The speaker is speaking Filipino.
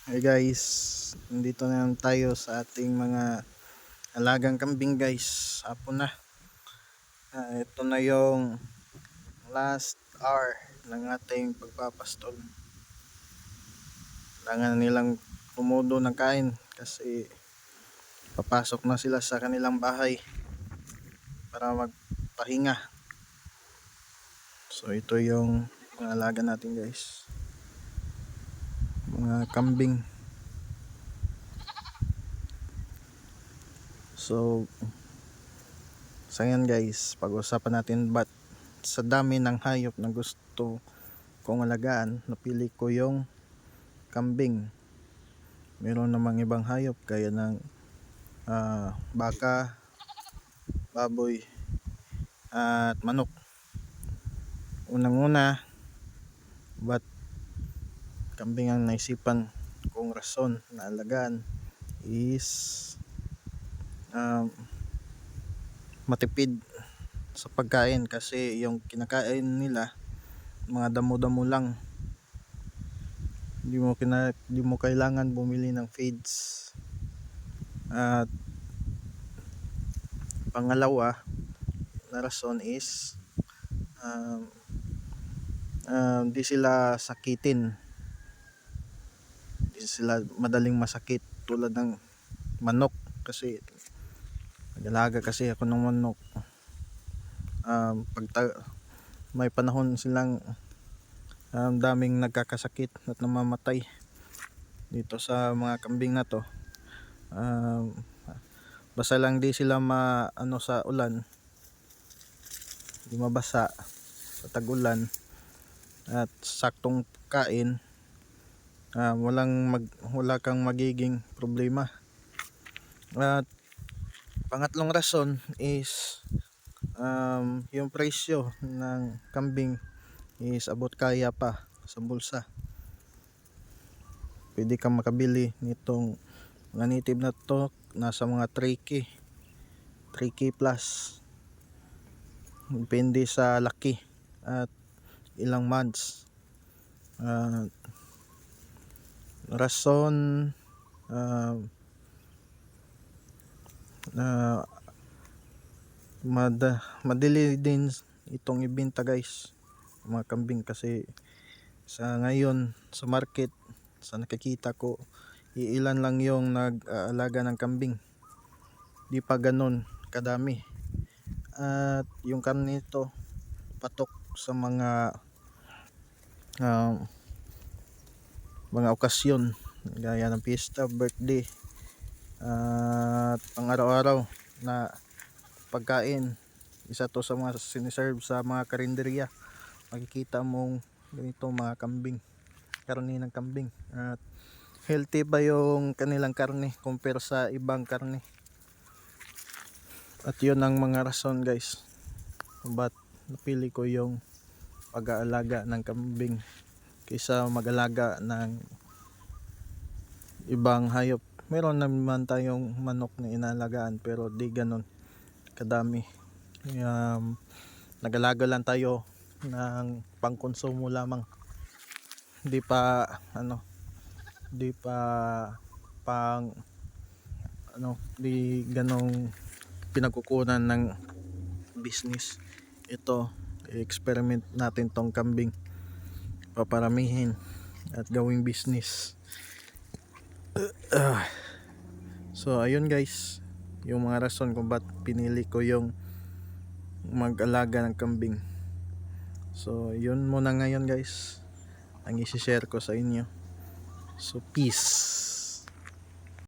Hey guys, nandito na lang tayo sa ating mga alagang kambing guys. Hapon na. Ito na yung last hour ng ating pagpapastol. Kailangan nilang tumudo ng kain kasi papasok na sila sa kanilang bahay para magpahinga. So ito yung mga alaga natin guys. Mga kambing. So sa ngayon guys, pag-usapan natin sa dami ng hayop na gusto kong alagaan, napili ko yung kambing. Meron namang ibang hayop gaya ng baka, baboy at manok. Unang-una, ba't kambing ang naisipan kong rason na alagaan is matipid sa pagkain kasi yung kinakain nila mga damo-damo lang. Hindi mo kailangan bumili ng feeds. At pangalawa na rason is di sila sakitin, di sila madaling masakit tulad ng manok. Kasi nag-alaga kasi ako ng manok, may panahon silang daming nagkakasakit at namamatay. Dito sa mga kambing na to, basta lang di sila sa ulan, di mabasa sa tag-ulan at saktong kain, wala kang magiging problema. At pangatlong rason is yung presyo ng kambing is abot kaya pa sa bulsa. Pwede kang makabili nitong mga native na to, nasa mga 3K plus, depende sa laki at ilang months. Rason madali din itong ibenta guys, mga kambing, kasi sa ngayon sa market, sa nakikita ko, iilan lang yung nag-aalaga ng kambing, di pa ganun kadami. At yung karne nito patok sa mga okasyon gaya ng pista, birthday, at pang araw-araw na pagkain. Isa to sa mga siniserve sa mga karinderya. Makikita mong ganito mga kambing, karne ng kambing, at healthy pa yung kanilang karne compare sa ibang karne. At yun ang mga rason guys kung ba't napili ko yung pag-aalaga ng kambing kaysa mag-alaga ng ibang hayop. Meron naman tayong manok na inalagaan pero di ganon kadami. Nag-alaga lang tayo ng pangkonsumo lamang, di pa pang di ganong pinagkukunan ng business. Ito, i-experiment natin tong kambing, paparamihin at gawing business. So ayun guys, yung mga rason kung ba't pinili ko yung mag-alaga ng kambing. So yun muna ngayon guys ang isi-share ko sa inyo. So peace.